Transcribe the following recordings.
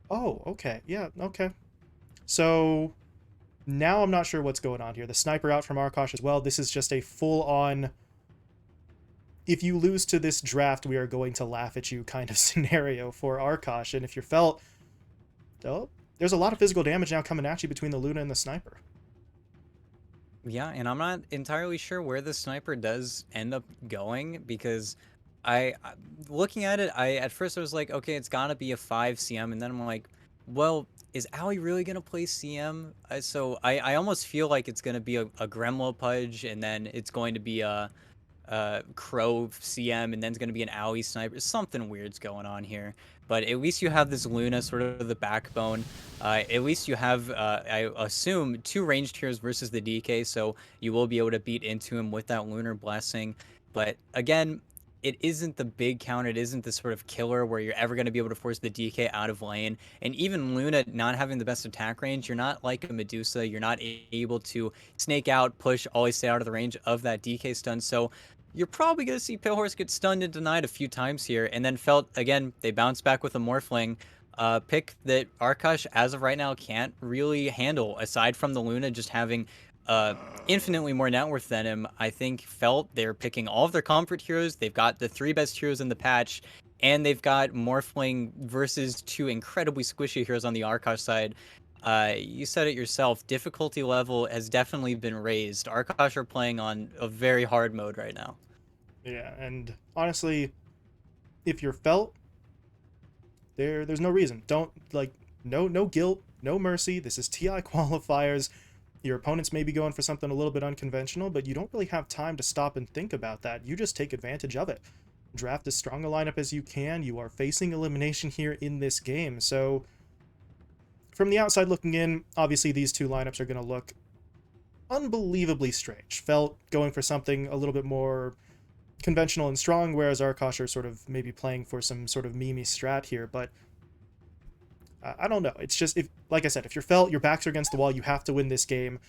Oh, okay. Yeah, okay. So now I'm not sure what's going on here. The sniper out from Arkosh as well. This is just a full-on, if you lose to this draft, we are going to laugh at you kind of scenario for Arkosh. And if you're felt, oh, there's a lot of physical damage now coming at you between the Luna and the sniper. Yeah, and I'm not entirely sure where the sniper does end up going because looking at it, I at first I was like, okay, it's gotta be a 5 CM, and then I'm like, well, is Ali really gonna play CM? So I almost feel like it's gonna be a Gremlo Pudge, and then it's going to be a Crow CM, and then it's going to be an Owie sniper. Something weird's going on here. But at least you have this Luna, sort of the backbone. At least you have, I assume, two ranged heroes versus the DK, so you will be able to beat into him with that Lunar Blessing. But again, it isn't the big count. It isn't the sort of killer where you're ever going to be able to force the DK out of lane. And even Luna not having the best attack range, you're not like a Medusa. You're not able to snake out, push, always stay out of the range of that DK stun. So you're probably going to see Pale get stunned and denied a few times here, and then felt again they bounce back with a Morphling. Pick that Arkosh as of right now can't really handle, aside from the Luna just having uh, infinitely more net worth than him. I think felt they're picking all of their comfort heroes. They've got the three best heroes in the patch, and they've got Morphling versus two incredibly squishy heroes on the Arkosh side. You said it yourself. Difficulty level has definitely been raised. Arkosh are playing on a very hard mode right now. Yeah, and honestly, if you're felt, there's no reason. Don't like no guilt, no mercy. This is TI qualifiers. Your opponents may be going for something a little bit unconventional, but you don't really have time to stop and think about that. You just take advantage of it. Draft as strong a lineup as you can. You are facing elimination here in this game. So, from the outside looking in, obviously these two lineups are going to look unbelievably strange. Felt going for something a little bit more conventional and strong, whereas Arkosh are sort of maybe playing for some sort of mimi strat here. But I don't know. It's just, if, like I said, if you're felt, your backs are against the wall, you have to win this game.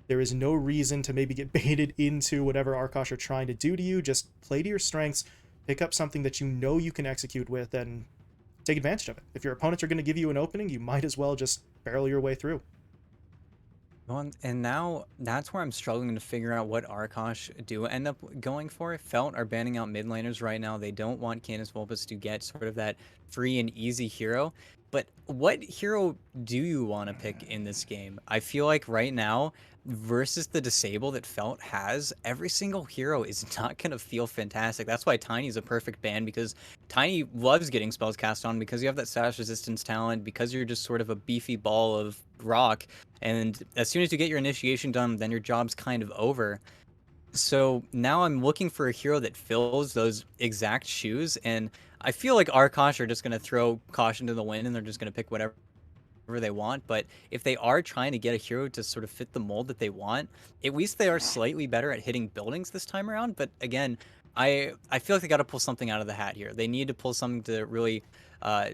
There is no reason to maybe get baited into whatever Arkosh are trying to do to you. Just play to your strengths, pick up something that you know you can execute with, and take advantage of it. If your opponents are going to give you an opening, you might as well just barrel your way through. Well, and now that's where I'm struggling to figure out what Arkosh do end up going for. Felt are banning out mid laners right now. They don't want Canis Vulpus to get sort of that free and easy hero. But what hero do you want to pick in this game? I feel like right now, versus the disable that Felt has, every single hero is not going to feel fantastic. That's why Tiny is a perfect ban, because Tiny loves getting spells cast on, because you have that status resistance talent, because you're just sort of a beefy ball of rock, and as soon as you get your initiation done, then your job's kind of over. So now I'm looking for a hero that fills those exact shoes, and I feel like Arkosh are just going to throw caution to the wind, and they're just going to pick whatever they want. But if they are trying to get a hero to sort of fit the mold that they want, at least they are slightly better at hitting buildings this time around. But again, I feel like they got to pull something out of the hat here. They need to pull something to really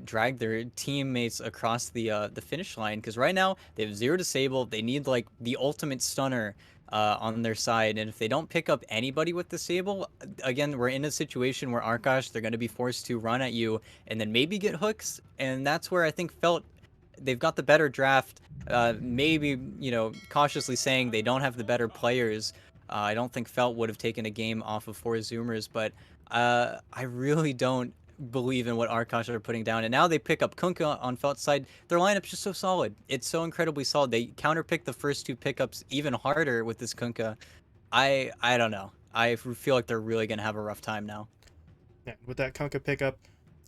drag their teammates across the finish line, because right now they have zero disable. They need like the ultimate stunner on their side, and if they don't pick up anybody with disable, again we're in a situation where Arkosh, they're going to be forced to run at you and then maybe get hooks, and that's where I think Felt, they've got the better draft. Maybe, cautiously saying they don't have the better players. I don't think Felt would have taken a game off of four Zoomers, but I really don't believe in what Arkosh are putting down. And now they pick up Kunkka on Felt's side. Their lineup's just so solid. It's so incredibly solid. They counterpick the first two pickups even harder with this Kunkka. I don't know. I feel like they're really gonna have a rough time now. Yeah, with that Kunkka pickup,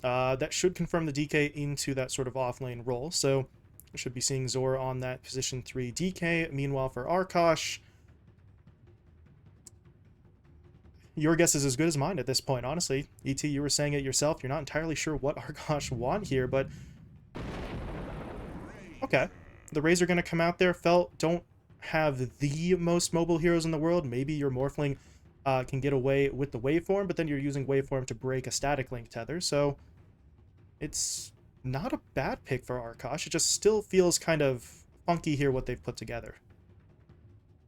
that should confirm the DK into that sort of off lane role. So we should be seeing Zora on that position 3 DK. Meanwhile, for Arkosh, your guess is as good as mine at this point, honestly. ET, you were saying it yourself. You're not entirely sure what Arkosh want here, but okay. The Rays are going to come out there. Felt don't have the most mobile heroes in the world. Maybe your Morphling can get away with the waveform, but then you're using waveform to break a static link tether. So it's not a bad pick for Arkosh. It just still feels kind of funky here what they've put together.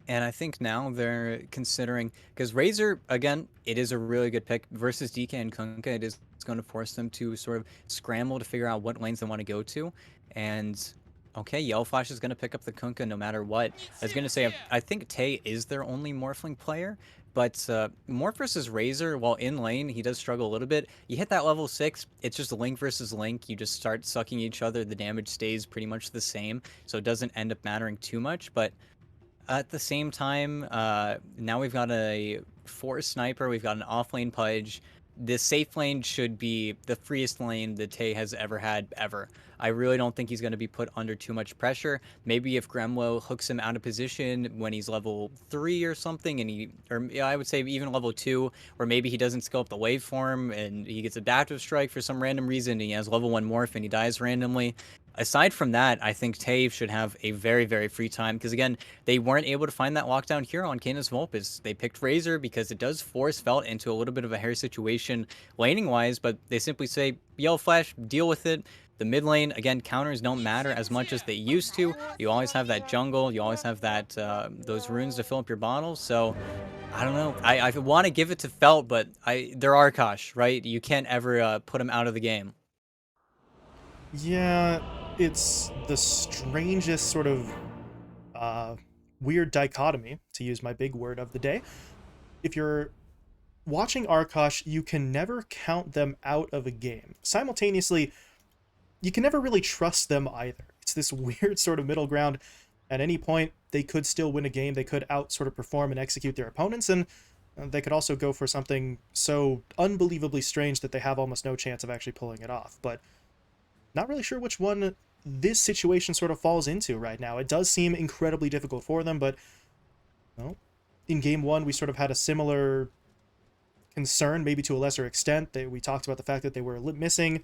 And I think now they're considering, because Razor, again, it is a really good pick versus DK and Kunkka. It is It's going to force them to sort of scramble to figure out what lanes they want to go to. And okay, Yellow Flash is going to pick up the Kunkka no matter what. I was going to say, I think Tay is their only Morphling player, but Morph versus Razor, while in lane, he does struggle a little bit. You hit that level 6, it's just Link versus Link. You just start sucking each other. The damage stays pretty much the same, so it doesn't end up mattering too much. But at the same time, now we've got a forest sniper, we've got an off lane Pudge. The safe lane should be the freest lane that Tay has ever had, ever. I really don't think he's going to be put under too much pressure. Maybe if Gremlo hooks him out of position when he's level 3 or something, and or yeah, I would say even level 2, or maybe he doesn't skill up the waveform and he gets adaptive strike for some random reason, and he has level 1 morph and he dies randomly. Aside from that, I think Tay should have a very, very free time because, again, they weren't able to find that lockdown hero on Canis Vulpes. They picked Razor because it does force Felt into a little bit of a hairy situation laning-wise, but they simply say, Yellow Flash, deal with it. The mid lane, again, counters don't matter as much as they used to. You always have that jungle. You always have that those runes to fill up your bottles. So, I don't know. I want to give it to Felt, but they're Arkosh, right? You can't ever put them out of the game. Yeah, it's the strangest sort of uh, weird dichotomy, to use my big word of the day. If you're watching Arkosh, you can never count them out of a game. Simultaneously, you can never really trust them either. It's this weird sort of middle ground. At any point, they could still win a game. They could out sort of perform and execute their opponents, and they could also go for something so unbelievably strange that they have almost no chance of actually pulling it off. But not really sure which one this situation sort of falls into right now. It does seem incredibly difficult for them, but well, in game one, we sort of had a similar concern, maybe to a lesser extent. We talked about the fact that they were missing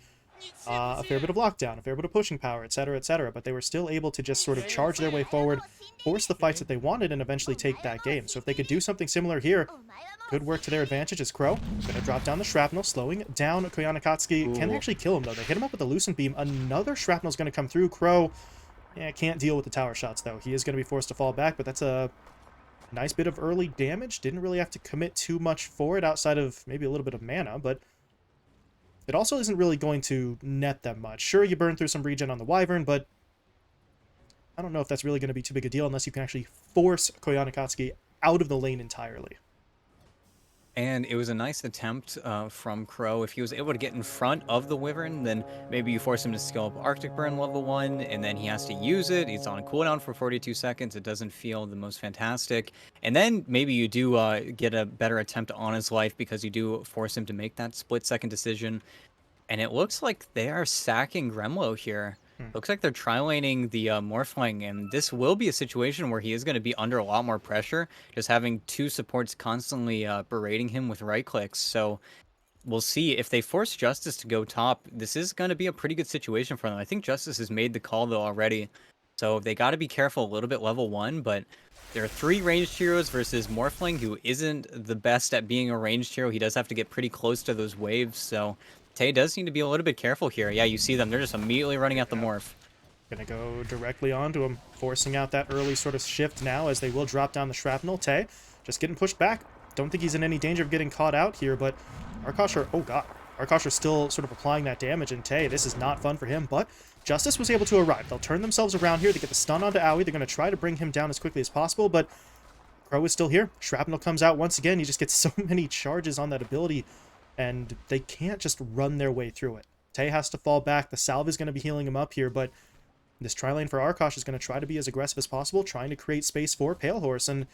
a fair bit of lockdown, a fair bit of pushing power, etc., but they were still able to just sort of charge their way forward, force the fights that they wanted, and eventually take that game. So if they could do something similar here, good work to their advantage as Crow gonna drop down the shrapnel, slowing down Koyaanisqatsi. Can they actually kill him, though? They hit him up with the Lucent Beam. Another shrapnel's gonna come through. Crow, yeah, can't deal with the tower shots, though. He is gonna be forced to fall back, but that's a nice bit of early damage. Didn't really have to commit too much for it outside of maybe a little bit of mana, but it also isn't really going to net them much. Sure, you burn through some regen on the Wyvern, but I don't know if that's really going to be too big a deal unless you can actually force Koyaanisqatsi out of the lane entirely. And it was a nice attempt from Crow. If he was able to get in front of the Wyvern, then maybe you force him to skill up Arctic Burn level 1, and then he has to use it. He's on a cooldown for 42 seconds. It doesn't feel the most fantastic. And then maybe you do get a better attempt on his life because you do force him to make that split-second decision. And it looks like they are sacking Gremlo here. Looks like they're tri-laning the Morphling, and this will be a situation where he is going to be under a lot more pressure, just having two supports constantly berating him with right clicks. So we'll see if they force Justice to go top. This is going to be a pretty good situation for them. I think Justice has made the call, though, already. So they got to be careful a little bit level 1, but there are 3 ranged heroes versus Morphling, who isn't the best at being a ranged hero. He does have to get pretty close to those waves, so Tay does need to be a little bit careful here. Yeah, you see them. They're just immediately running out the morph. Gonna go directly onto him, forcing out that early sort of shift now as they will drop down the shrapnel. Tay just getting pushed back. Don't think he's in any danger of getting caught out here, but Arkosh are, oh god, Arkosh are still sort of applying that damage, and Tay, this is not fun for him, but Justice was able to arrive. They'll turn themselves around here. They get the stun onto Owie. They're going to try to bring him down as quickly as possible, but Crow is still here. Shrapnel comes out once again. He just gets so many charges on that ability, and they can't just run their way through it. Tay has to fall back. The salve is going to be healing him up here, but this tri-lane for Arkosh is going to try to be as aggressive as possible, trying to create space for Pale Horse, and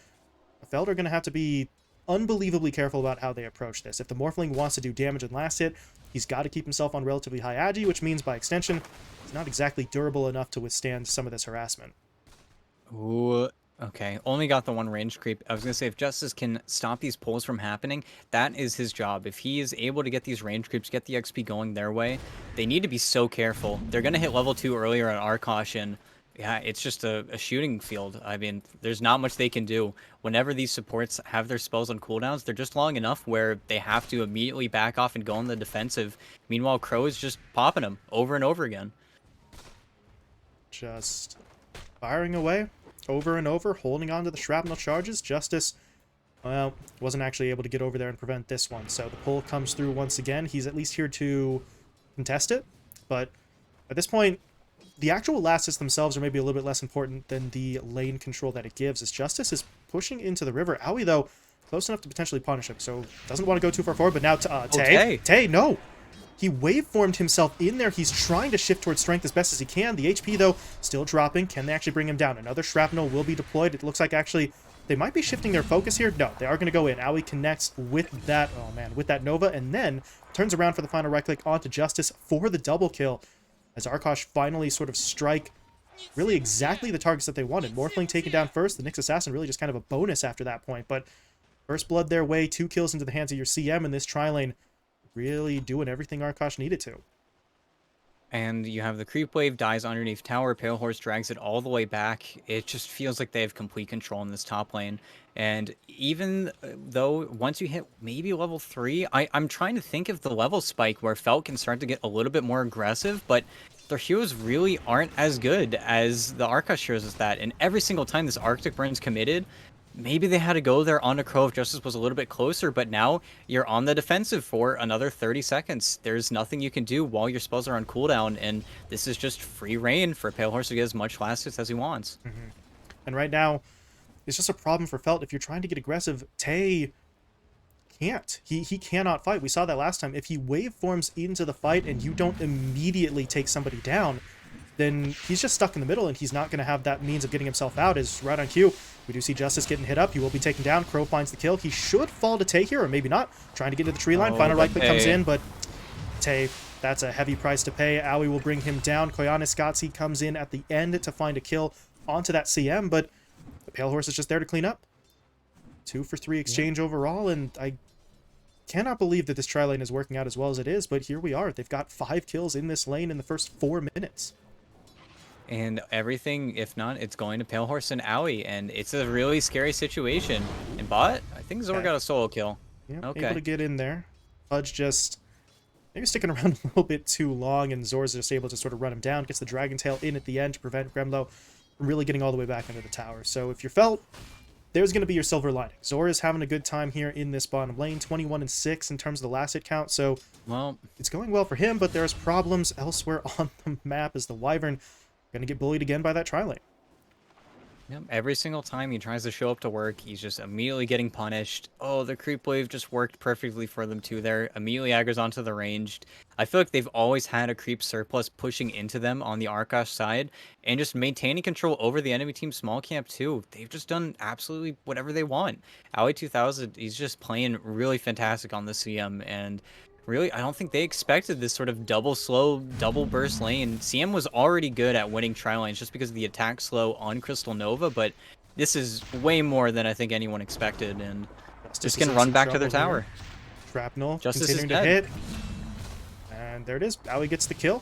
Feld are going to have to be unbelievably careful about how they approach this. If the Morphling wants to do damage in last hit, he's got to keep himself on relatively high agi, which means by extension, he's not exactly durable enough to withstand some of this harassment. Ooh, okay. Only got the one range creep. I was going to say, if Justice can stop these pulls from happening, that is his job. If he is able to get these range creeps, get the XP going their way, they need to be so careful. They're going to hit level 2 earlier on Arkosh, and yeah, it's just a shooting field. I mean, there's not much they can do. Whenever these supports have their spells on cooldowns, they're just long enough where they have to immediately back off and go on the defensive. Meanwhile, Crow is just popping them over and over again. Just firing away over and over, holding on to the shrapnel charges. Justice Well, wasn't actually able to get over there and prevent this one. So the pull comes through once again. He's at least here to contest it. But at this point, the actual last hits themselves are maybe a little bit less important than the lane control that it gives. As Justice is pushing into the river. Aoi, though, close enough to potentially punish him. So doesn't want to go too far forward. But now Tay, no. He waveformed himself in there. He's trying to shift towards strength as best as he can. The HP, though, still dropping. Can they actually bring him down? Another shrapnel will be deployed. It looks like actually they might be shifting their focus here. No, they are going to go in. Aoi connects with that, oh man, with that Nova, and then turns around for the final right click onto Justice for the double kill. As Arkosh finally sort of strike really exactly the targets that they wanted. Morphling taken down first. The Nyx Assassin really just kind of a bonus after that point. But first blood their way, 2 kills into the hands of your CM in this tri-lane. Really doing everything Arkosh needed to. And you have the creep wave dies underneath tower. Pale Horse drags it all the way back. It just feels like they have complete control in this top lane. And even though once you hit maybe level 3, I'm trying to think of the level spike where Felt can start to get a little bit more aggressive, but their heroes really aren't as good as the Arkosh heroes is that. And every single time this Arctic Burn's committed, maybe they had to go there on a Crow if Justice was a little bit closer, but now you're on the defensive for another 30 seconds. There's nothing you can do while your spells are on cooldown, and this is just free reign for Pale Horse to get as much last hits as he wants. And right now, it's just a problem for Felt. If you're trying to get aggressive, Tay can't. He cannot fight. We saw that last time. If he waveforms into the fight and you don't immediately take somebody down, then he's just stuck in the middle, and he's not going to have that means of getting himself out. Is right on cue. We do see Justice getting hit up. He will be taken down. Crow finds the kill. He should fall to Tay here, or maybe not. Trying to get to the tree line. Final right click comes in, but Tay, that's a heavy price to pay. Aoi will bring him down. Koyana Scotzi comes in at the end to find a kill onto that CM, but the Pale Horse is just there to clean up. 2 for 3 exchange overall, and I cannot believe that this tri-lane is working out as well as it is, but here we are. They've got 5 kills in this lane in the first 4 minutes. And everything, if not, it's going to Pale Horse and Aoi, and it's a really scary situation. And bot, I think Zor got a solo kill. Yeah, able to get in there. Fudge just maybe sticking around a little bit too long, and Zor's just able to sort of run him down. Gets the Dragon Tail in at the end to prevent Gremlo from really getting all the way back under the tower. So if you're Felt, there's going to be your silver lining. Zor is having a good time here in this bottom lane, 21-6 in terms of the last hit count. So well, it's going well for him, but there's problems elsewhere on the map as the Wyvern going to get bullied again by that tri-lane. Yep, every single time he tries to show up to work, he's just immediately getting punished. Oh, the creep wave just worked perfectly for them too there. Immediately aggroes onto the ranged. I feel like they've always had a creep surplus pushing into them on the Arkosh side, and just maintaining control over the enemy team's small camp too. They've just done absolutely whatever they want. Aoi 2000, he's just playing really fantastic on the CM, and really, I don't think they expected this sort of double slow, double burst lane. CM was already good at winning tri-lanes just because of the attack slow on Crystal Nova, but this is way more than I think anyone expected, and just gonna run back to their tower. Shrapnel Justice continuing to hit. And there it is. Aoi gets the kill.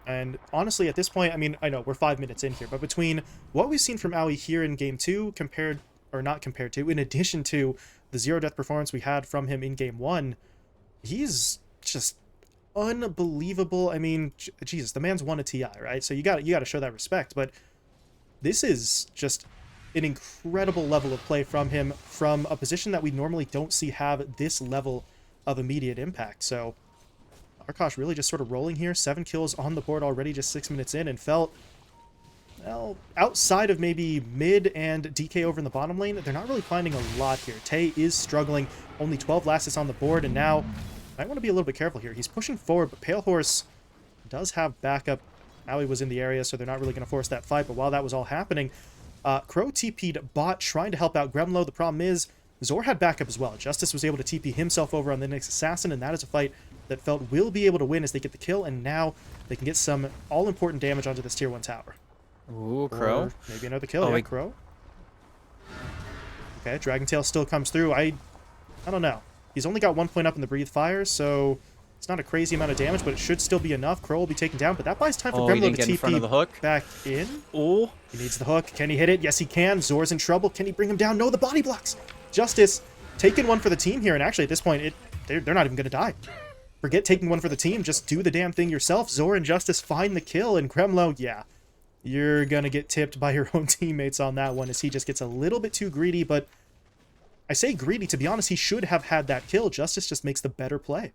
And honestly, at this point, I mean, I know we're 5 minutes in here, but between what we've seen from Aoi here in Game 2 compared, or not compared to, in addition to the 0-death performance we had from him in Game 1, he's just unbelievable. I mean, Jesus, the man's won a TI, right? So you got to show that respect. But this is just an incredible level of play from him, from a position that we normally don't see have this level of immediate impact. So Arkosh really just sort of rolling here. 7 kills on the board already, just 6 minutes in, and Felt, well, outside of maybe mid and DK over in the bottom lane, they're not really finding a lot here. Tay is struggling. Only 12 last hits on the board, and now I want to be a little bit careful here. He's pushing forward, but Pale Horse does have backup. Aoi was in the area, so they're not really going to force that fight. But while that was all happening, Crow TP'd bot, trying to help out Gremlo. The problem is Zor had backup as well. Justice was able to TP himself over on the Nyx Assassin, and that is a fight that Felt will be able to win as they get the kill, and now they can get some all-important damage onto this Tier 1 tower. Ooh, Crow. Or maybe another kill. Yeah, Crow. Okay, Dragon Tail still comes through. I don't know. He's only got 1 point up in the Breathe Fire, so it's not a crazy amount of damage, but it should still be enough. Crow will be taken down, but that buys time for Gremlo to TP back in. Oh, he needs the hook. Can he hit it? Yes, he can. Zor's in trouble. Can he bring him down? No, the body blocks. Justice taking one for the team here, and actually at this point, they're not even going to die. Forget taking one for the team. Just do the damn thing yourself. Zor and Justice find the kill, and Gremlo, yeah, you're going to get tipped by your own teammates on that one as he just gets a little bit too greedy, but I say greedy, to be honest, he should have had that kill. Justice just makes the better play.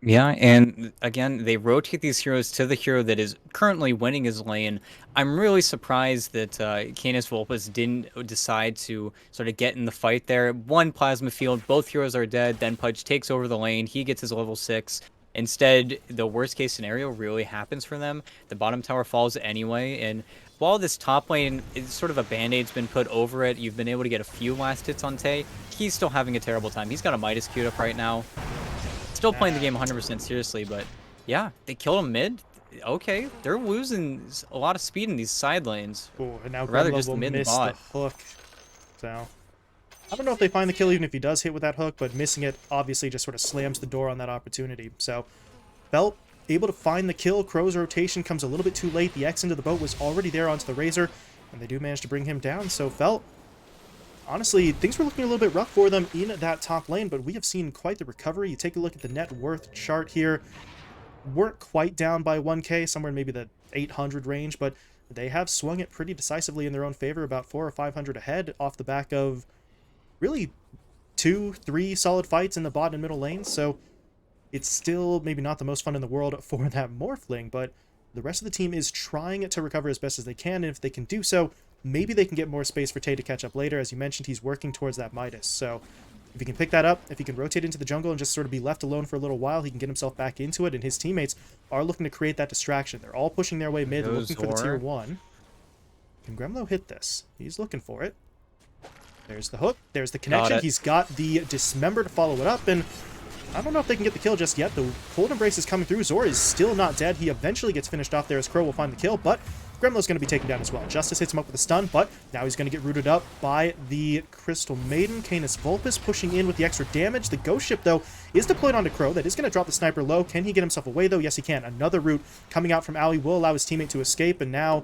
Yeah, and again, they rotate these heroes to the hero that is currently winning his lane. I'm really surprised that Canis Vulpes didn't decide to sort of get in the fight there. One plasma field, both heroes are dead, then Pudge takes over the lane, he gets his level 6. Instead, the worst case scenario really happens for them. The bottom tower falls anyway, and while this top lane is sort of a band-aid's been put over it, you've been able to get a few last hits on Tay, he's still having a terrible time. He's got a Midas queued up right now. Still playing the game 100% seriously, but yeah, they killed him mid. Okay, they're losing a lot of speed in these side lanes. Oh, and now Rather Gremlo just will mid miss bot. the hook. So, I don't know if they find the kill even if he does hit with that hook, but missing it obviously just sort of slams the door on that opportunity. So, Felt able to find the kill. Crow's rotation comes a little bit too late. The X into the boat was already there onto the Razor, and they do manage to bring him down. So, Felt, honestly, things were looking a little bit rough for them in that top lane, but we have seen quite the recovery. You take a look at the net worth chart here. Weren't quite down by 1k, somewhere in maybe the 800 range, but they have swung it pretty decisively in their own favor, about 400 or 500 ahead off the back of really 2-3 solid fights in the bot and middle lanes. So it's still maybe not the most fun in the world for that Morphling, but the rest of the team is trying to recover as best as they can, and if they can do so, maybe they can get more space for Tay to catch up later. As you mentioned, he's working towards that Midas, so if he can pick that up, if he can rotate into the jungle and just sort of be left alone for a little while, he can get himself back into it, and his teammates are looking to create that distraction. They're all pushing their way mid, looking for the tier 1. Can Gremlo hit this? He's looking for it. There's the hook. There's the connection. He's got the Dismember to follow it up, and I don't know if they can get the kill just yet. The Cold Embrace is coming through. Zor is still not dead. He eventually gets finished off there as Crow will find the kill, but Gremlo's going to be taken down as well. Justice hits him up with a stun, but now he's going to get rooted up by the Crystal Maiden. Canis Vulpes pushing in with the extra damage. The Ghost Ship, though, is deployed onto Crow. That is going to drop the sniper low. Can he get himself away, though? Yes, he can. Another root coming out from Owie will allow his teammate to escape, and now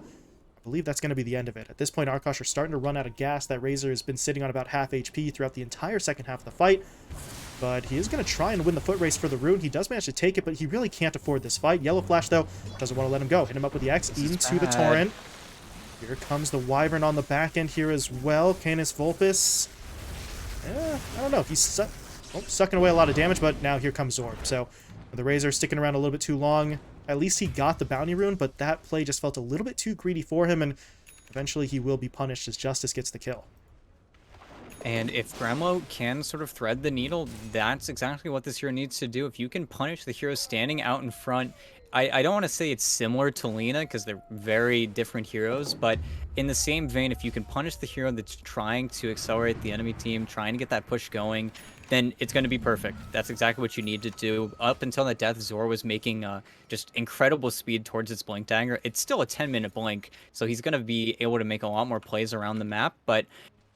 I believe that's going to be the end of it. At this point, Arkosh are starting to run out of gas. That Razor has been sitting on about half HP throughout the entire second half of the fight. But he is going to try and win the foot race for the rune. He does manage to take it, but he really can't afford this fight. Yellow Flash, though, doesn't want to let him go. Hit him up with the X into the Torrent. Here comes the Wyvern on the back end here as well. Canis Vulpes. I don't know. He's sucking away a lot of damage, but now here comes Zorb. So the Razor sticking around a little bit too long. At least he got the bounty rune, but that play just felt a little bit too greedy for him, and eventually he will be punished as Justice gets the kill. And if Gremlo can sort of thread the needle, that's exactly what this hero needs to do. If you can punish the hero standing out in front, I don't want to say it's similar to Lina because they're very different heroes, but in the same vein, if you can punish the hero that's trying to accelerate the enemy team, trying to get that push going, then it's going to be perfect. That's exactly what you need to do. Up until that death, Zor was making just incredible speed towards its Blink Dagger. It's still a 10-minute blink, so he's going to be able to make a lot more plays around the map, but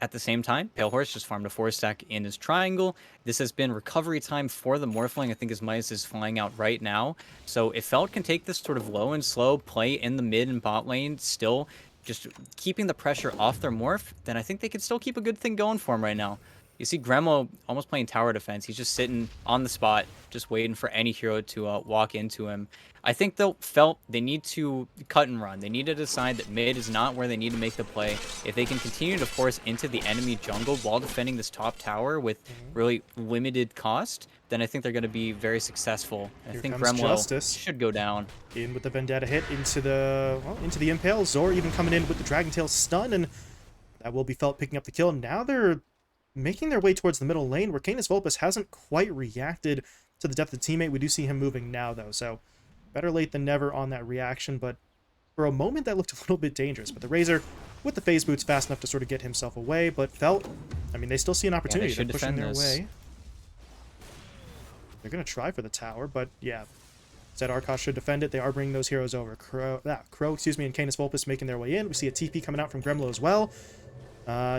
at the same time, Pale Horse just farmed a 4-stack in his triangle. This has been recovery time for the Morphling. I think his Midas is flying out right now. So if Felt can take this sort of low and slow play in the mid and bot lane, still just keeping the pressure off their Morph, then I think they can still keep a good thing going for him right now. You see Gremlo almost playing tower defense. He's just sitting on the spot, just waiting for any hero to walk into him. I think they'll Felt they need to cut and run. They need to decide that mid is not where they need to make the play. If they can continue to force into the enemy jungle while defending this top tower with really limited cost, then I think they're going to be very successful. I think Gremlo should go down. In with the Vendetta hit into the Impale. Zor even coming in with the Dragon Tail stun, and that will be Felt picking up the kill. Now they're making their way towards the middle lane, where Canis Vulpes hasn't quite reacted to the death of the teammate. We do see him moving now, though, so better late than never on that reaction, but for a moment that looked a little bit dangerous. But the Razor, with the phase boots, fast enough to sort of get himself away, but Felt, I mean, they still see an opportunity. They're pushing their way. They're going to try for the tower, but yeah, said Arkosh should defend it. They are bringing those heroes over. Crow, and Canis Vulpes making their way in. We see a TP coming out from Gremlo as well.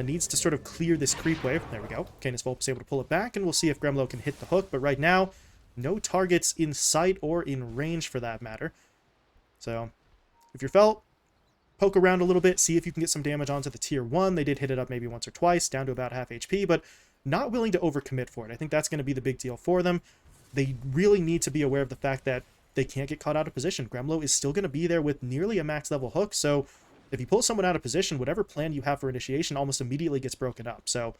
Needs to sort of clear this creep wave. There we go. Canis Vulpes able to pull it back, and we'll see if Gremlo can hit the hook. But right now, no targets in sight or in range for that matter. So, if you're Felt, poke around a little bit, see if you can get some damage onto the tier 1. They did hit it up maybe once or twice, down to about half HP, but not willing to overcommit for it. I think that's going to be the big deal for them. They really need to be aware of the fact that they can't get caught out of position. Gremlo is still going to be there with nearly a max level hook, so if you pull someone out of position, whatever plan you have for initiation almost immediately gets broken up. So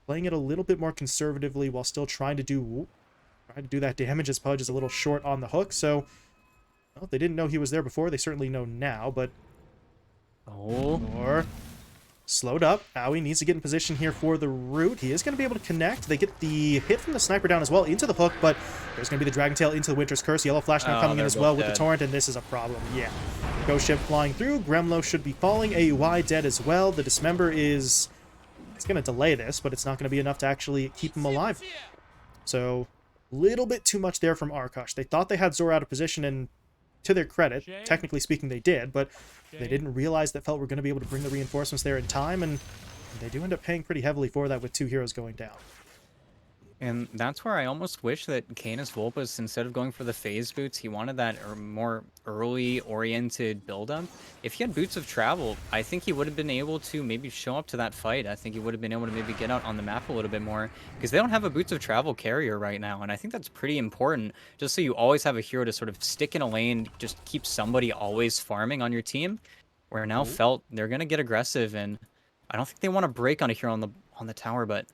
playing it a little bit more conservatively while still trying to do that damage, as Pudge is a little short on the hook. So, well, they didn't know he was there before. They certainly know now, but... Oh. Or slowed up. Owie needs to get in position here for the root. He is going to be able to connect. They get the hit from the sniper down as well into the hook, but there's going to be the Dragon Tail into the Winter's Curse. Yellow Flash now coming in as well with the Torrent, and this is a problem. Yeah. Ghost Ship flying through. Gremlo should be falling. AUI dead as well. The Dismember is... It's going to delay this, but it's not going to be enough to actually keep him alive. So, a little bit too much there from Arkosh. They thought they had Zor out of position, and to their credit, technically speaking, they did, but they didn't realize that Felt were going to be able to bring the reinforcements there in time, and they do end up paying pretty heavily for that with 2 heroes going down. And that's where I almost wish that Canis Vulpes, instead of going for the phase boots, he wanted that more early-oriented build-up. If he had Boots of Travel, I think he would have been able to maybe show up to that fight. I think he would have been able to maybe get out on the map a little bit more, because they don't have a Boots of Travel carrier right now, and I think that's pretty important, just so you always have a hero to sort of stick in a lane, just keep somebody always farming on your team, where now Felt, they're going to get aggressive, and I don't think they want to break on a hero on the tower, but...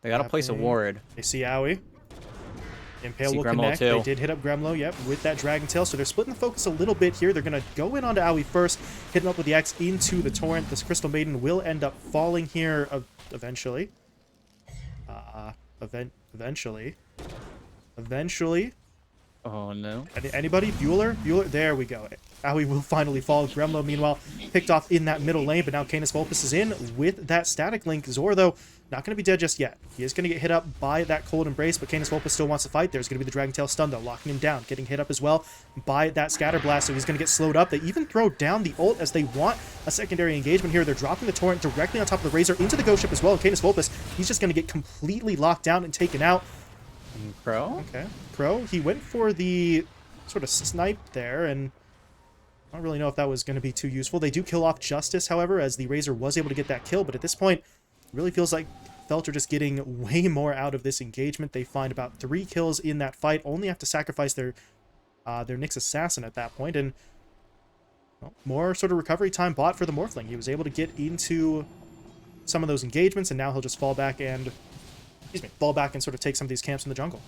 They gotta place a ward. They see Owie. Impale See will Gremlo connect. too. They did hit up Gremlo, yep, with that Dragon Tail. So they're splitting the focus a little bit here. They're going to go in onto Owie first, hit him up with the X into the Torrent. This Crystal Maiden will end up falling here eventually. Eventually. Oh, no. Anybody? Bueller? Bueller? There we go. Owie will finally fall. Gremlo, meanwhile, picked off in that middle lane, but now Canis Vulpes is in with that static link. Zor, though, not going to be dead just yet. He is going to get hit up by that Cold Embrace, but Canis Vulpes still wants to fight. There's going to be the Dragon Tail stun, though, locking him down, getting hit up as well by that Scatter Blast, so he's going to get slowed up. They even throw down the ult as they want a secondary engagement here. They're dropping the Torrent directly on top of the Razor into the Ghost Ship as well. Canis Vulpes, he's just going to get completely locked down and taken out. Crow? Okay. Crow, he went for the sort of snipe there, and I don't really know if that was going to be too useful. They do kill off Justice, however, as the Razor was able to get that kill, but at this point, it really feels like Felt are just getting way more out of this engagement. They find about 3 kills in that fight, only have to sacrifice their Nyx Assassin at that point, and well, more sort of recovery time bought for the Morphling. He was able to get into some of those engagements, and now he'll just fall back and sort of take some of these camps in the jungle.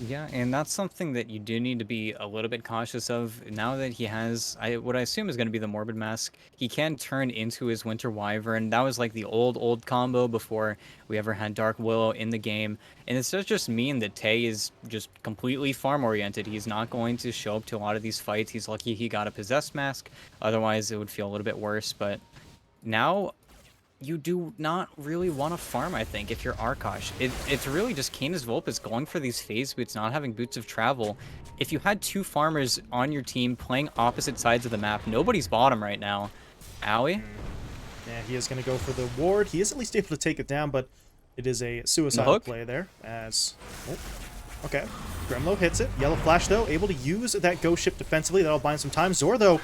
Yeah, and that's something that you do need to be a little bit cautious of. Now that he has what I assume is going to be the Morbid Mask, he can turn into his Winter Wyvern. That was like the old combo before we ever had Dark Willow in the game. And it does just mean that Tay is just completely farm-oriented. He's not going to show up to a lot of these fights. He's lucky he got a Possessed Mask. Otherwise, it would feel a little bit worse. But now... you do not really want to farm, I think, if you're Arkosh. It's really just Canis Vulpes going for these phase boots, not having Boots of Travel. If you had 2 farmers on your team playing opposite sides of the map, nobody's bottom right now. Owie? Yeah, he is going to go for the ward. He is at least able to take it down, but it is a suicidal play there. As okay, Gremlo hits it. Yellow Flash, though, able to use that Ghost Ship defensively. That'll buy him some time. Zor, though,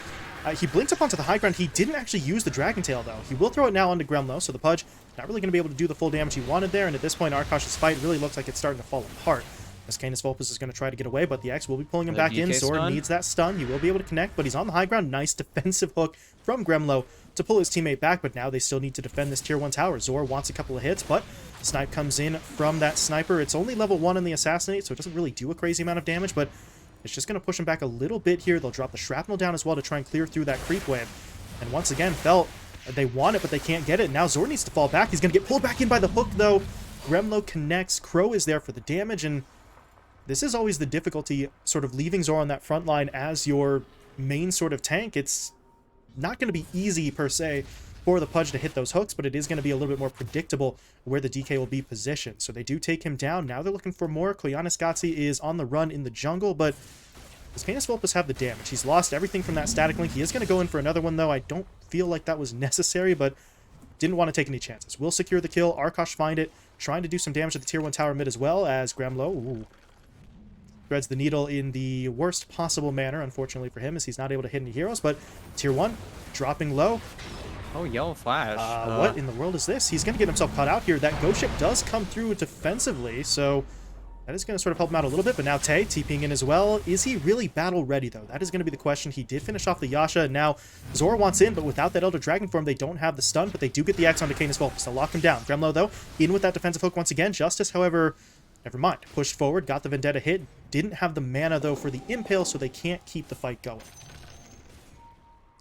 he blinked up onto the high ground. He didn't actually use the Dragon Tail, though. He will throw it now onto Gremlo, so the Pudge not really going to be able to do the full damage he wanted there, and at this point, Arkosh's fight really looks like it's starting to fall apart. As Canis Vulpes is going to try to get away, but the X will be pulling him back in. Zor needs that stun. He will be able to connect, but he's on the high ground. Nice defensive hook from Gremlo to pull his teammate back, but now they still need to defend this tier 1 tower. Zor wants a couple of hits, but Snipe comes in from that Sniper. It's only level 1 in the Assassinate, so it doesn't really do a crazy amount of damage, but it's just going to push him back a little bit here. They'll drop the Shrapnel down as well to try and clear through that creep wave. And once again, Felt, they want it, but they can't get it. Now Zor needs to fall back. He's going to get pulled back in by the hook, though. Gremlo connects. Crow is there for the damage, and this is always the difficulty, sort of leaving Zor on that front line as your main sort of tank. It's not going to be easy, per se, for the Pudge to hit those hooks, but it is going to be a little bit more predictable where the DK will be positioned. So they do take him down. Now they're looking for more. Koyaanisqatsi is on the run in the jungle, but does Canis Vulpes have the damage? He's lost everything from that static link. He is going to go in for another one, though. I don't feel like that was necessary, but didn't want to take any chances. Will secure the kill. Arkosh find it, trying to do some damage to the tier 1 tower mid as well, as Gremlo threads the needle in the worst possible manner, unfortunately for him, as he's not able to hit any heroes, but tier 1 dropping low. Oh, Yellow Flash. What in the world is this? He's going to get himself caught out here. That Ghost Ship does come through defensively, so That is going to sort of help him out a little bit, but now Tay TPing in as well. Is he really battle ready, though? That is going to be the question. He did finish off the Yasha, and now Zora wants in, but without that Elder Dragon form, they don't have the stun, but they do get the X onto Canis Vulpus to lock him down. Gremlo, though, in with that defensive hook once again. Justice, however, never mind. Pushed forward, got the Vendetta hit. Didn't have the mana, though, for the Impale, so they can't keep the fight going.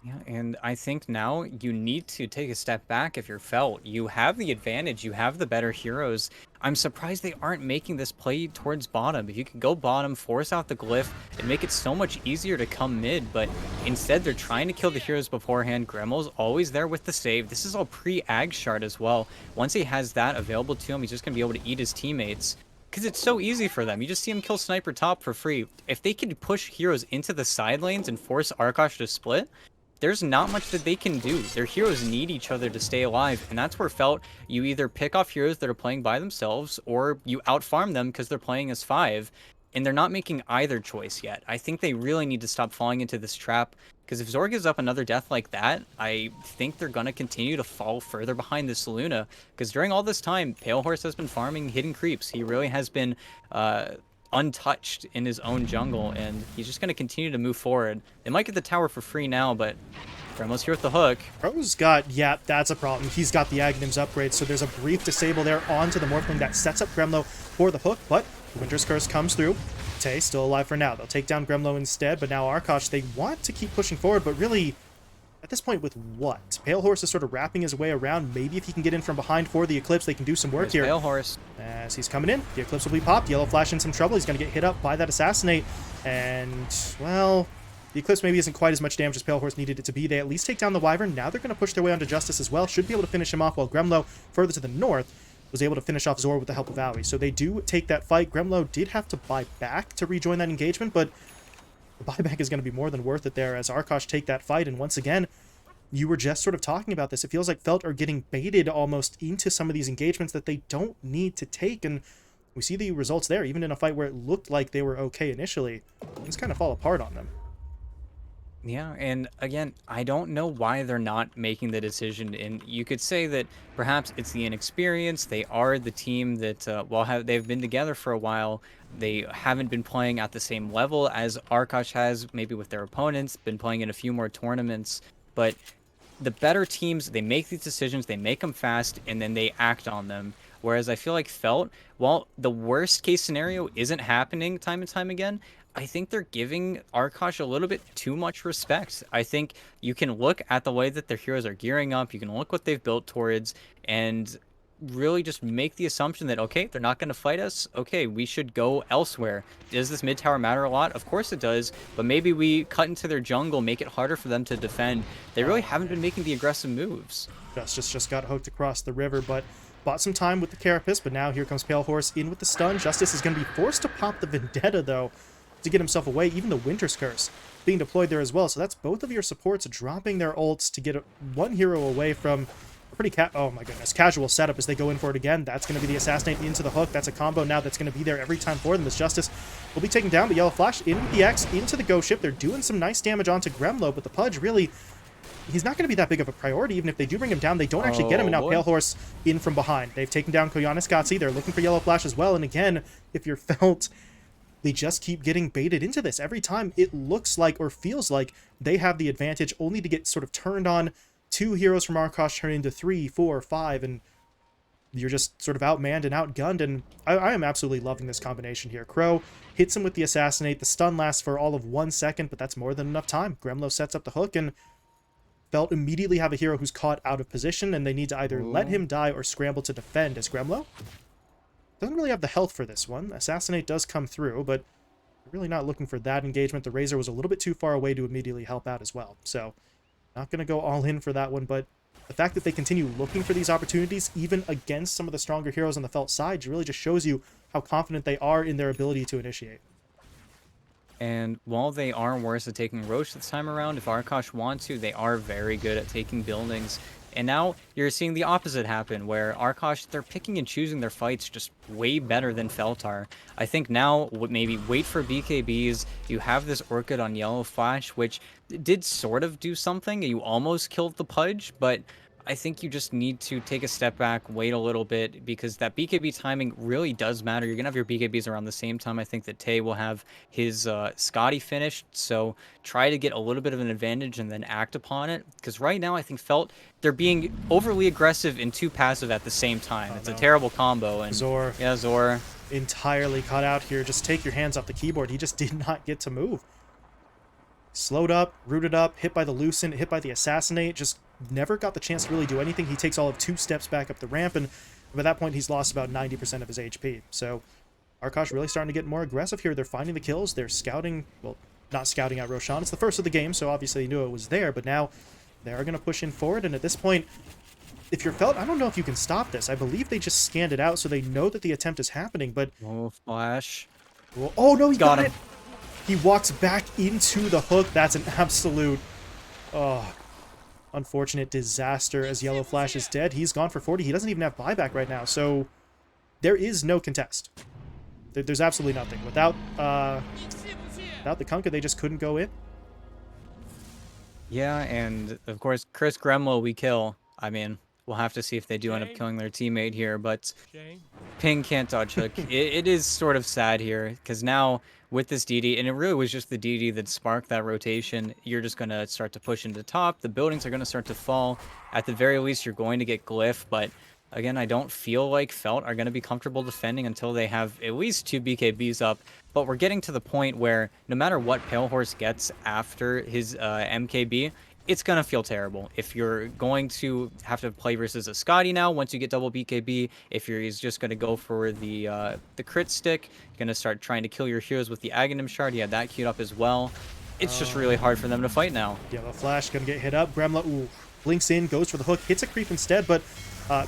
Yeah, and I think now you need to take a step back if you're Felt. You have the advantage, you have the better heroes. I'm surprised they aren't making this play towards bottom. If you could go bottom, force out the glyph, and make it so much easier to come mid, but instead they're trying to kill the heroes beforehand. Gremlo's always there with the save. This is all pre-Ag shard as well. Once he has that available to him, he's just going to be able to eat his teammates. Because it's so easy for them. You just see him kill Sniper top for free. If they could push heroes into the side lanes and force Arkosh to split, there's not much that they can do. Their heroes need each other to stay alive, and that's where Felt, you either pick off heroes that are playing by themselves, or you outfarm them because they're playing as 5, and they're not making either choice yet. I think they really need to stop falling into this trap, because if Zor gives up another death like that, I think they're going to continue to fall further behind this Luna, because during all this time, Pale Horse has been farming hidden creeps. He really has been untouched in his own jungle, and he's just going to continue to move forward. They might get the tower for free now, but Gremlo's here with the hook. Cro's got, yeah, that's a problem. He's got the Aghanims upgrade, so there's a brief disable there onto the Morphling that sets up Gremlo for the hook, but the Winter's Curse comes through. Tay still alive for now. They'll take down Gremlo instead, but now Arkosh, they want to keep pushing forward, but really, at this point, with what? Pale Horse is sort of wrapping his way around. Maybe if he can get in from behind for the Eclipse, they can do some work here. Pale Horse. As he's coming in, the Eclipse will be popped. Yellow Flash in some trouble. He's going to get hit up by that Assassinate. And, well, the Eclipse maybe isn't quite as much damage as Pale Horse needed it to be. They at least take down the Wyvern. Now they're going to push their way onto Justice as well. Should be able to finish him off, while Gremlo, further to the north, was able to finish off Zor with the help of Aoi. So they do take that fight. Gremlo did have to buy back to rejoin that engagement, but the buyback is going to be more than worth it there as Arkosh take that fight. And once again, you were just sort of talking about this. It feels like Felt are getting baited almost into some of these engagements that they don't need to take, and we see the results there. Even in a fight where it looked like they were okay initially, things kind of fall apart on them. Yeah, and again, I don't know why they're not making the decision. And you could say that perhaps it's the inexperience. They are the team that, while they've been together for a while, they haven't been playing at the same level as Arkosh has, maybe with their opponents, been playing in a few more tournaments. But the better teams, they make these decisions, they make them fast, and then they act on them. Whereas I feel like Felt, while the worst case scenario isn't happening time and time again, I think they're giving Arkosh a little bit too much respect. I think you can look at the way that their heroes are gearing up, you can look what they've built towards, and really just make the assumption that, okay, they're not going to fight us, okay, we should go elsewhere. Does this mid tower matter a lot? Of course it does, but maybe we cut into their jungle, make it harder for them to defend. They really haven't been making the aggressive moves. Justice just got hooked across the river, but bought some time with the Carapace, but now here comes Pale Horse in with the stun. Justice is going to be forced to pop the Vendetta, though, to get himself away. Even the Winter's Curse being deployed there as well, so that's both of your supports dropping their ults to get one hero away from a pretty oh my goodness, casual setup as they go in for it again. That's going to be the Assassinate into the hook. That's a combo now that's going to be there every time for them. This Justice will be taken down, but Yellow Flash in with the X into the Ghost Ship. They're doing some nice damage onto Gremlo, but the Pudge really, he's not going to be that big of a priority. Even if they do bring him down, they don't actually get him. And now Pale Horse in from behind. They've taken down Koyana Skatsi. They're looking for Yellow Flash as well. And again, if you're Felt, they just keep getting baited into this. Every time it looks like or feels like they have the advantage, only to get sort of turned on. 2 heroes from Arkosh turn into 3, 4, 5, and you're just sort of outmanned and outgunned. And I am absolutely loving this combination here. Crow hits him with the Assassinate. The stun lasts for all of 1 second, but that's more than enough time. Gremlo sets up the hook, and Felt immediately have a hero who's caught out of position, and they need to either let him die or scramble to defend, as Gremlo doesn't really have the health for this one. Assassinate does come through, but we're really not looking for that engagement. The Razor was a little bit too far away to immediately help out as well. So, not going to go all in for that one, but the fact that they continue looking for these opportunities, even against some of the stronger heroes on the Felt side, really just shows you how confident they are in their ability to initiate. And while they are worse at taking Roche this time around, if Arkosh want to, they are very good at taking buildings. And now you're seeing the opposite happen, where Arkosh, they're picking and choosing their fights just way better than Felt are. I think now, maybe wait for BKBs. You have this Orchid on Yellow Flash, which did sort of do something. You almost killed the Pudge, but I think you just need to take a step back, wait a little bit, because that BKB timing really does matter. You're going to have your BKBs around the same time. I think that Tay will have his Scotty finished, so try to get a little bit of an advantage and then act upon it. Because right now, I think Felt, they're being overly aggressive and too passive at the same time. Oh, It's no. a terrible combo, and Zor. yeah, Zor. Entirely caught out here. Just take your hands off the keyboard. He just did not get to move. Slowed up, rooted up, hit by the Lucent, hit by the Assassinate, just never got the chance to really do anything. He takes all of 2 steps back up the ramp, and by that point, he's lost about 90% of his HP. So Arkosh really starting to get more aggressive here. They're finding the kills. They're scouting, well, not scouting out Roshan. It's the first of the game, so obviously they knew it was there, but now they are going to push in forward, and at this point, if you're Felt, I don't know if you can stop this. I believe they just scanned it out, so they know that the attempt is happening, but... Oh, Flash. Well, oh, no, he got him. it! He walks back into the hook. That's an absolute, unfortunate disaster as Yellow Flash is dead. He's gone for 40. He doesn't even have buyback right now, so there is no contest. There's absolutely nothing. Without the Kunkka, they just couldn't go in. Yeah, and of course, Chris Gremlow we kill. I mean, we'll have to see if they do end up killing their teammate here, but Ping can't dodge hook. It is sort of sad here, because now with this DD, and it really was just the DD that sparked that rotation, you're just going to start to push into top. The buildings are going to start to fall. At the very least, you're going to get Glyph, but again, I don't feel like Felt are going to be comfortable defending until they have at least 2 BKBs up. But we're getting to the point where no matter what Pale Horse gets after his MKB, it's going to feel terrible. If you're going to have to play versus a Scotty now, once you get double BKB, if he's just going to go for the crit stick, you're going to start trying to kill your heroes with the Aghanim Shard. He had that queued up as well. It's just really hard for them to fight now. Yellow Flash going to get hit up. Gremla, ooh, blinks in, goes for the hook, hits a creep instead, but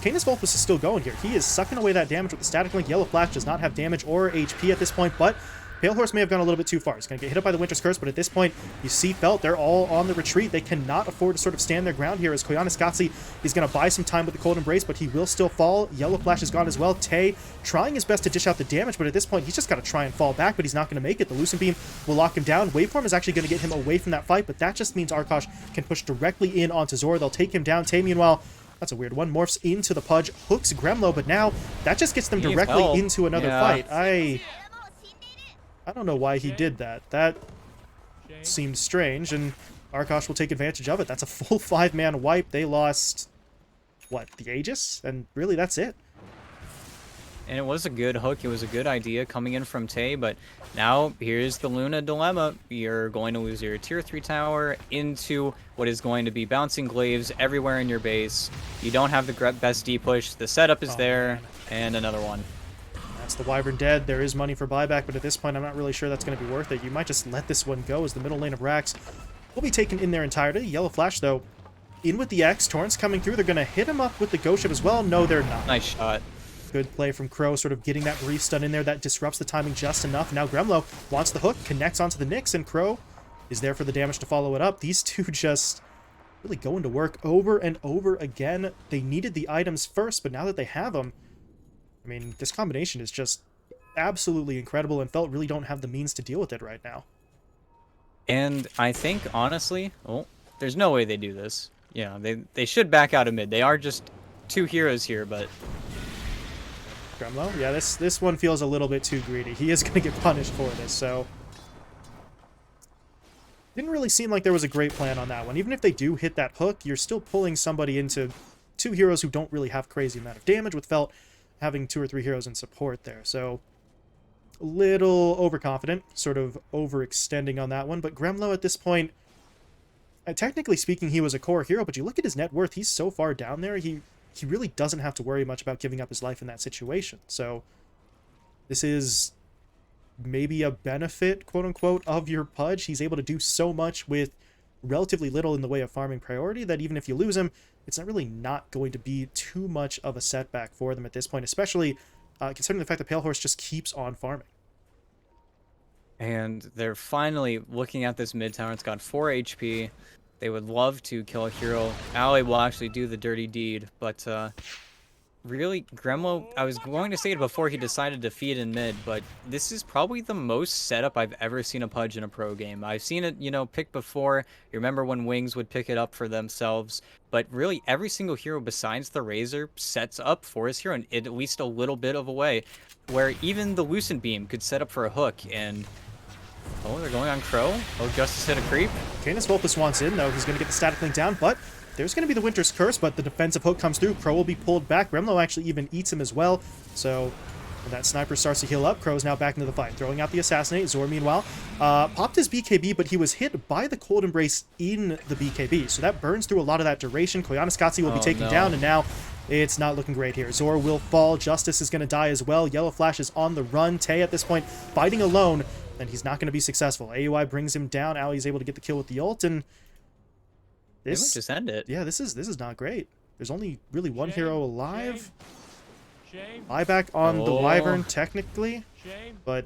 Canis Vulpus is still going here. He is sucking away that damage with the static link. Yellow Flash does not have damage or HP at this point, but Pale Horse may have gone a little bit too far. He's going to get hit up by the Winter's Curse, but at this point, you see Felt, they're all on the retreat. They cannot afford to sort of stand their ground here as Koyanis Gotsi, he's going to buy some time with the Cold Embrace, but he will still fall. Yellow Flash is gone as well. Tay trying his best to dish out the damage, but at this point, he's just got to try and fall back, but he's not going to make it. The Lucent Beam will lock him down. Waveform is actually going to get him away from that fight, but that just means Arkosh can push directly in onto Zor. They'll take him down. Tay, meanwhile, that's a weird one, morphs into the Pudge, hooks Gremlo, but now that just gets them directly into another fight. I don't know why he did that. That seemed strange, and Arkosh will take advantage of it. That's a full 5-man wipe. They lost, what, the Aegis? And really, that's it. And it was a good hook. It was a good idea coming in from Tay, but now here's the Luna dilemma. You're going to lose your tier 3 tower into what is going to be bouncing glaives everywhere in your base. You don't have the best D push. The setup is there, and another one. That's the Wyvern dead. There is money for buyback, but at this point, I'm not really sure that's going to be worth it. You might just let this one go as the middle lane of Rax will be taken in their entirety. Yellow Flash, though, in with the X. Torrent's coming through. They're going to hit him up with the Ghost Ship as well. No, they're not. Nice shot. Good play from Crow, sort of getting that brief stun in there. That disrupts the timing just enough. Now Gremlo wants the hook, connects onto the Nyx, and Crow is there for the damage to follow it up. These two just really going to work over and over again. They needed the items first, but now that they have them, I mean, this combination is just absolutely incredible, and Felt really don't have the means to deal with it right now. And I think, honestly, oh, there's no way they do this. Yeah, they should back out of mid. They are just 2 heroes here, but... Gremlo, yeah, this one feels a little bit too greedy. He is going to get punished for this, so... Didn't really seem like there was a great plan on that one. Even if they do hit that hook, you're still pulling somebody into 2 heroes who don't really have crazy amount of damage, with Felt having 2 or 3 heroes in support there. So, a little overconfident, sort of overextending on that one. But Gremlo at this point, technically speaking, he was a core hero, but you look at his net worth, he's so far down there, he really doesn't have to worry much about giving up his life in that situation. So, this is maybe a benefit, quote-unquote, of your Pudge. He's able to do so much with relatively little in the way of farming priority that even if you lose him, it's not really not going to be too much of a setback for them at this point, especially considering the fact that Pale Horse just keeps on farming. And they're finally looking at this mid tower. It's got 4 HP. They would love to kill a hero. Ally will actually do the dirty deed, but really, Gremlo, I was going to say it before he decided to feed in mid, but this is probably the most setup I've ever seen a Pudge in a pro game. I've seen it, pick before. You remember when Wings would pick it up for themselves, but really every single hero besides the Razor sets up for his hero in at least a little bit of a way, where even the Lucent Beam could set up for a hook, and oh, they're going on Crow. Oh, Justice hit a creep. Canis Vulpus wants in, though. He's going to get the static link down, but there's going to be the Winter's Curse, but the defensive hook comes through. Crow will be pulled back. Remlo actually even eats him as well. So when that sniper starts to heal up, Crow's now back into the fight. Throwing out the Assassinate. Zor, meanwhile, popped his BKB, but he was hit by the Cold Embrace in the BKB. So that burns through a lot of that duration. Koyaanisqatsi will be taken down, and now it's not looking great here. Zor will fall. Justice is going to die as well. Yellow Flash is on the run. Tay at this point fighting alone, and he's not going to be successful. AUI brings him down. Ali's able to get the kill with the ult, and They might just end it. yeah, this is not great. There's only really one hero alive. Shame. Buyback on the Oh. Wyvern, technically, Shame. but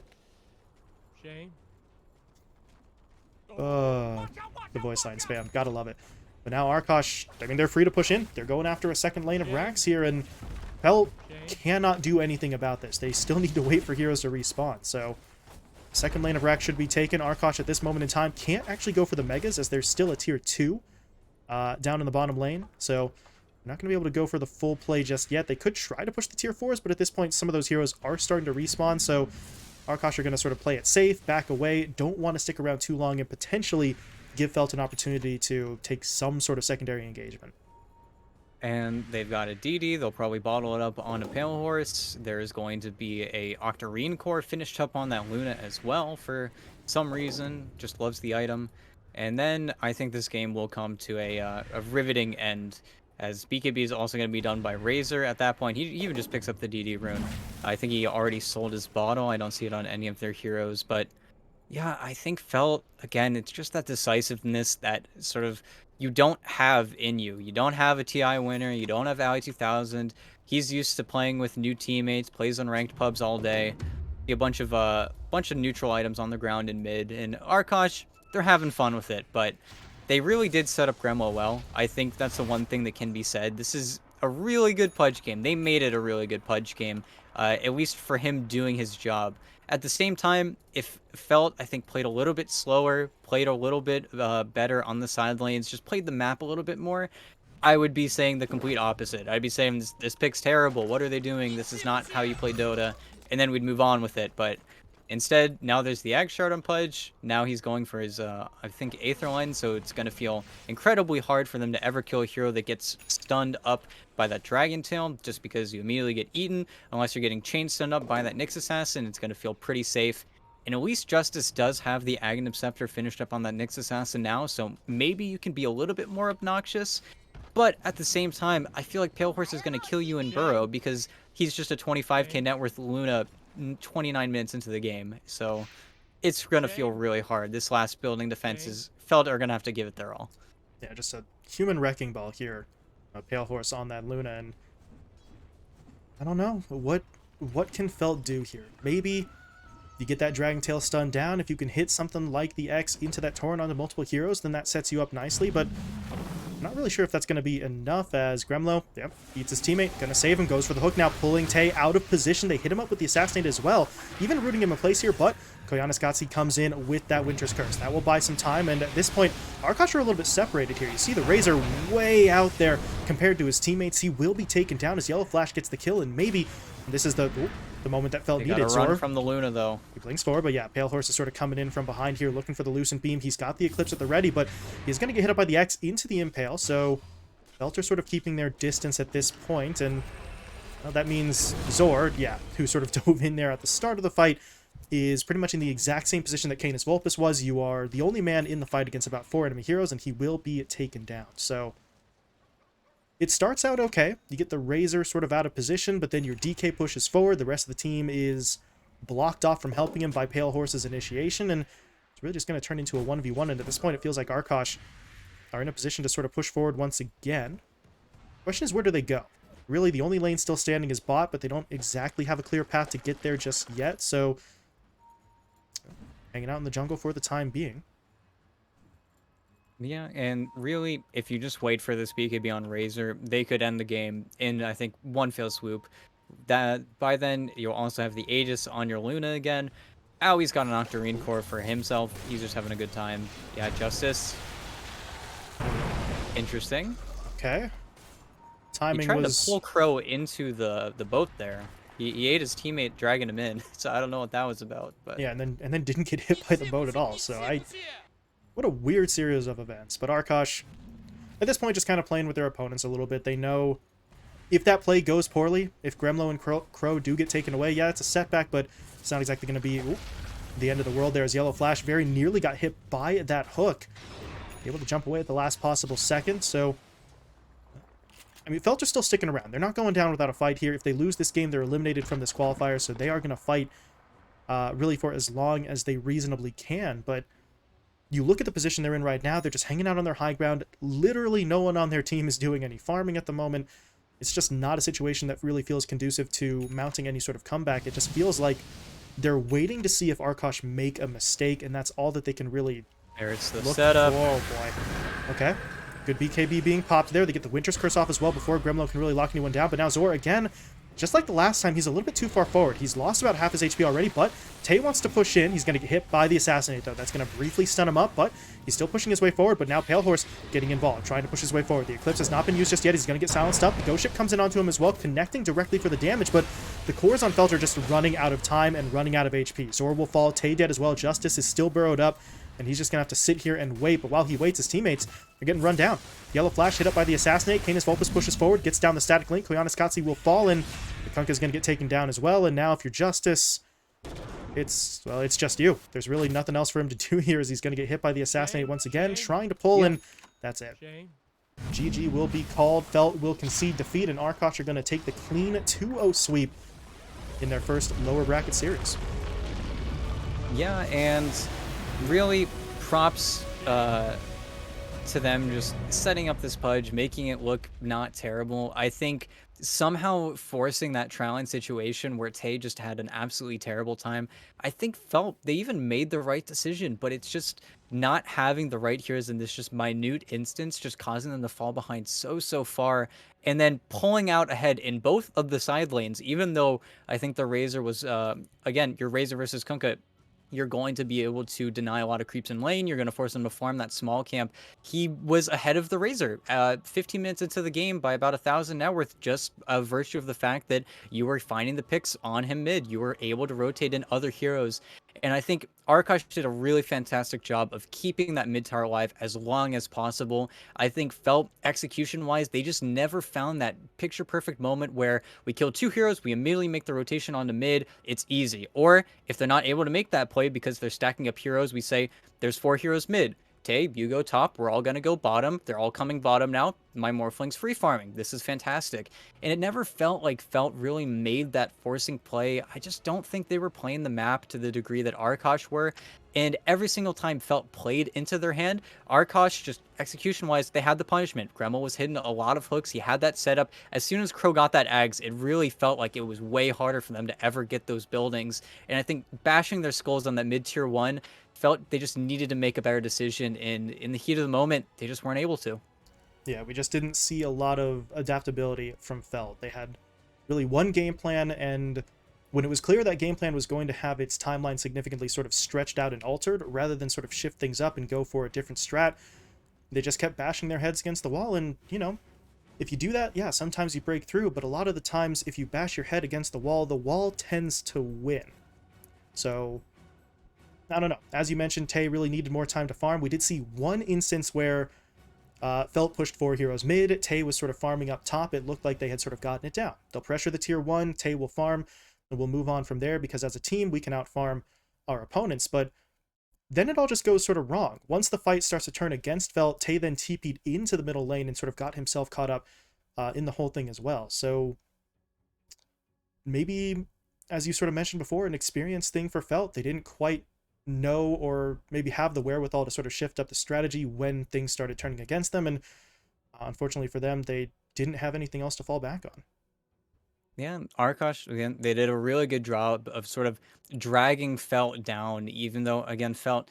Shame. the voice line spam. Gotta love it. But now Arkosh, I mean, they're free to push in. They're going after a second lane of Rax here, and Hell cannot do anything about this. They still need to wait for heroes to respawn, so second lane of Rax should be taken. Arkosh at this moment in time can't actually go for the Megas, as there's still a tier 2 down in the bottom lane, so they're not going to be able to go for the full play just yet. They could try to push the tier 4s, but at this point some of those heroes are starting to respawn, so Arkosh are going to sort of play it safe, back away, don't want to stick around too long, and potentially give Felt an opportunity to take some sort of secondary engagement. And they've got a DD. They'll probably bottle it up on a Pale Horse. There's going to be a Octarine core finished up on that Luna as well for some reason. Just loves the item. And then I think this game will come to a riveting end, as BKB is also going to be done by Razor at that point. He even just picks up the DD rune. I think he already sold his bottle. I don't see it on any of their heroes, but yeah, I think Felt, again, it's just that decisiveness that sort of you don't have in you. You don't have a TI winner. You don't have Ali 2000. He's used to playing with new teammates, plays on ranked pubs all day. A bunch of neutral items on the ground in mid. And Arkosh, they're having fun with it, but they really did set up Gremlo well. I think that's the one thing that can be said. This is a really good Pudge game. They made it a really good Pudge game, at least for him doing his job. At the same time, if Felt, I think, played a little bit slower, played a little bit better on the side lanes, just played the map a little bit more, I would be saying the complete opposite. I'd be saying this pick's terrible. What are they doing? This is not how you play Dota. And then we'd move on with it. But instead, now there's the Ag Shard on Pudge. Now he's going for his, I think, Aether line. So it's going to feel incredibly hard for them to ever kill a hero that gets stunned up by that Dragon Tail, just because you immediately get eaten. Unless you're getting chain stunned up by that Nyx Assassin, it's going to feel pretty safe. And at least Justice does have the Aghanim Scepter finished up on that Nyx Assassin now, so maybe you can be a little bit more obnoxious. But at the same time, I feel like Pale Horse is going to kill you in Burrow, because he's just a 25k net worth Luna 29 minutes into the game. So it's going to feel really hard. This last building defenses, Felt are going to have to give it their all. Yeah, just a human wrecking ball here. A Pale Horse on that Luna, and I don't know, what can Felt do here? Maybe you get that Dragon Tail stun down. If you can hit something like the X into that Torrent onto multiple heroes, then that sets you up nicely, but I'm not really sure if that's going to be enough, as Gremlo, yep, eats his teammate, gonna save him, goes for the hook now, pulling Tay out of position. They hit him up with the Assassinate as well, even rooting him in place here, but Koyaanisqatsi comes in with that Winter's Curse. That will buy some time, and at this point, Arkosh are a little bit separated here. You see the Razor way out there compared to his teammates. He will be taken down as Yellow Flash gets the kill, and maybe this is the moment that Felt needed. Gotta run from the Luna, though. He blinks forward, but yeah, Pale Horse is sort of coming in from behind here, looking for the Lucent Beam. He's got the Eclipse at the ready, but he's going to get hit up by the X into the Impale, so Felt are sort of keeping their distance at this point, and well, that means Zor, yeah, who sort of dove in there at the start of the fight, is pretty much in the exact same position that Canis Vulpus was. You are the only man in the fight against about 4 enemy heroes, and he will be taken down. So it starts out okay. You get the Razor sort of out of position, but then your DK pushes forward. The rest of the team is blocked off from helping him by Pale Horse's initiation, and it's really just going to turn into a 1v1, and at this point it feels like Arkosh are in a position to sort of push forward once again. Question is, where do they go? Really, the only lane still standing is bot, but they don't exactly have a clear path to get there just yet, so hanging out in the jungle for the time being. Yeah, and really, if you just wait for this BKB on Razor, they could end the game in, I think, one fell swoop. That by then, you'll also have the Aegis on your Luna again. Owie's got an Octarine core for himself. He's just having a good time. Yeah, Justice. Interesting. Okay. He Timing tried to was pull Crow into the boat there. He ate his teammate, dragging him in. So I don't know what that was about, but yeah, and then didn't get hit by the boat at all. So what a weird series of events. But Arkosh, at this point, just kind of playing with their opponents a little bit. They know if that play goes poorly, if Gremlo and Crow do get taken away, yeah, it's a setback, but it's not exactly going to be the end of the world. There as Yellow Flash very nearly got hit by that hook. Able to jump away at the last possible second, so I mean, Felt are still sticking around. They're not going down without a fight here. If they lose this game, they're eliminated from this qualifier, so they are going to fight really for as long as they reasonably can. But you look at the position they're in right now, they're just hanging out on their high ground. Literally no one on their team is doing any farming at the moment. It's just not a situation that really feels conducive to mounting any sort of comeback. It just feels like they're waiting to see if Arkosh make a mistake, and that's all that they can really there's the look setup. for. Oh, boy. Okay. Good BKB being popped there. They get the Winter's Curse off as well before Gremlo can really lock anyone down. But now Zor, again, just like the last time, he's a little bit too far forward. He's lost about half his HP already, but Tay wants to push in. He's going to get hit by the Assassinate, though. That's going to briefly stun him up, but he's still pushing his way forward. But now Pale Horse getting involved, trying to push his way forward. The Eclipse has not been used just yet. He's going to get silenced up. The Ghost Ship comes in onto him as well, connecting directly for the damage, but the cores on Felt are just running out of time and running out of HP. Zor will fall. Tay dead as well. Justice is still burrowed up, and he's just going to have to sit here and wait. But while he waits, his teammates are getting run down. Yellow Flash hit up by the Assassinate. Canis Vulpus pushes forward, gets down the static link. Koyaanisqatsi will fall, and the Kunkka's going to get taken down as well. And now if you're Justice, it's just you. There's really nothing else for him to do here as he's going to get hit by the Assassinate once again, trying to pull, and that's it. Shane. GG will be called. Felt will concede defeat, and Arkosh are going to take the clean 2-0 sweep in their first lower bracket series. Yeah, and really props to them just setting up this pudge, making it look not terrible. I think somehow forcing that trial line situation where Tay just had an absolutely terrible time, I think Felt they even made the right decision, but it's just not having the right heroes in this just minute instance, just causing them to fall behind so far, and then pulling out ahead in both of the side lanes, even though I think the Razor was, again, your Razor versus Kunkka, you're going to be able to deny a lot of creeps in lane. You're going to force them to farm that small camp. He was ahead of the Razor 15 minutes into the game by about 1,000 net worth, just a virtue of the fact that you were finding the picks on him mid. You were able to rotate in other heroes. And I think Arkosh did a really fantastic job of keeping that mid tower alive as long as possible. I think Felt execution-wise, they just never found that picture-perfect moment where we kill two heroes, we immediately make the rotation onto mid, it's easy. Or if they're not able to make that play because they're stacking up heroes, we say, there's 4 heroes mid. Tay, you go top, we're all going to go bottom. They're all coming bottom now. My Morphling's free farming. This is fantastic. And it never felt like Felt really made that forcing play. I just don't think they were playing the map to the degree that Arkosh were. And every single time Felt played into their hand, Arkosh, just execution-wise, they had the punishment. Gremel was hitting a lot of hooks. He had that setup. As soon as Crow got that Ags, it really felt like it was way harder for them to ever get those buildings. And I think bashing their skulls on that mid-tier 1 felt they just needed to make a better decision. And in the heat of the moment, they just weren't able to. Yeah, we just didn't see a lot of adaptability from Felt. They had really one game plan, and when it was clear that game plan was going to have its timeline significantly sort of stretched out and altered, rather than sort of shift things up and go for a different strat, they just kept bashing their heads against the wall. And, you know, if you do that, yeah, sometimes you break through, but a lot of the times, if you bash your head against the wall tends to win. So I don't know. As you mentioned, Tay really needed more time to farm. We did see one instance where Felt pushed 4 heroes mid. Tay was sort of farming up top. It looked like they had sort of gotten it down. They'll pressure the tier 1. Tay will farm, and we'll move on from there because as a team, we can outfarm our opponents. But then it all just goes sort of wrong. Once the fight starts to turn against Felt, Tay then TP'd into the middle lane and sort of got himself caught up in the whole thing as well. So maybe, as you sort of mentioned before, an experience thing for Felt. They didn't quite know or maybe have the wherewithal to sort of shift up the strategy when things started turning against them, and unfortunately for them, they didn't have anything else to fall back on. Yeah, Arkosh, again, they did a really good job of sort of dragging Felt down, even though, again, Felt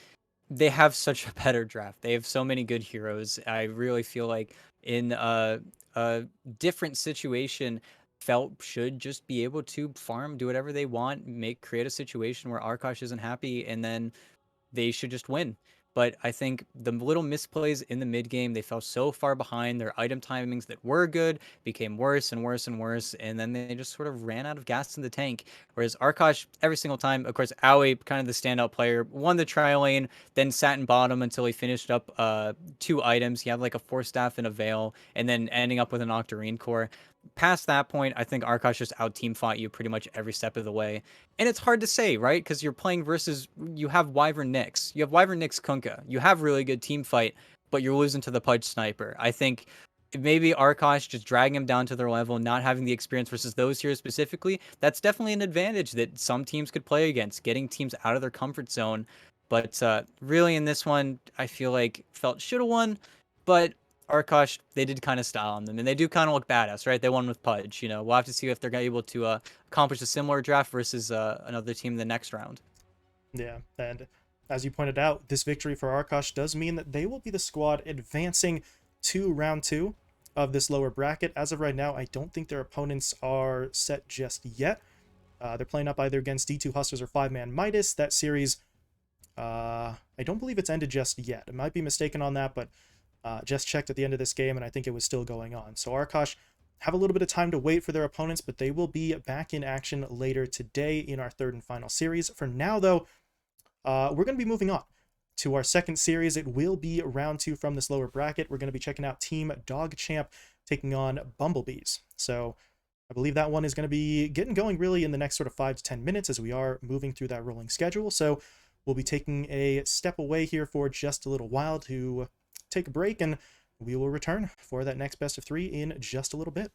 they have such a better draft. They have so many good heroes. I really feel like in a different situation, Felt should just be able to farm, do whatever they want, create a situation where Arkosh isn't happy, and then they should just win. But I think the little misplays in the mid game, they fell so far behind. Their item timings that were good became worse and worse and worse, and then they just sort of ran out of gas in the tank. Whereas Arkosh, every single time, of course, Aoi, kind of the standout player, won the tri lane, then sat in bottom until he finished up 2 items. He had like a 4 staff and a veil, and then ending up with an Octarine core. Past that point, I think Arkosh just out team fought you pretty much every step of the way. And it's hard to say, right? Because you're playing versus, you have Wyvern Nyx. You have Wyvern Nyx Kunkka. You have really good team fight, but you're losing to the Pudge Sniper. I think maybe Arkosh just dragging him down to their level, not having the experience versus those heroes specifically, that's definitely an advantage that some teams could play against, getting teams out of their comfort zone. But really in this one, I feel like Felt should have won, but Arkosh, they did kind of style on them, and they do kind of look badass, right? They won with Pudge. We'll have to see if they're able to accomplish a similar draft versus another team in the next round. Yeah, and as you pointed out, this victory for Arkosh does mean that they will be the squad advancing to round 2 of this lower bracket. As of right now, I don't think their opponents are set just yet. They're playing up either against D2 Hustlers or 5-Man Midas. That series, I don't believe it's ended just yet. I might be mistaken on that, but just checked at the end of this game, and I think it was still going on. So Arkosh have a little bit of time to wait for their opponents, but they will be back in action later today in our third and final series. For now, though, we're going to be moving on to our second series. It will be round 2 from this lower bracket. We're going to be checking out Team Dogchamp taking on Bumblebees. So I believe that one is going to be getting going really in the next sort of 5 to 10 minutes as we are moving through that rolling schedule. So we'll be taking a step away here for just a little while to take a break, and we will return for that next best of 3 in just a little bit.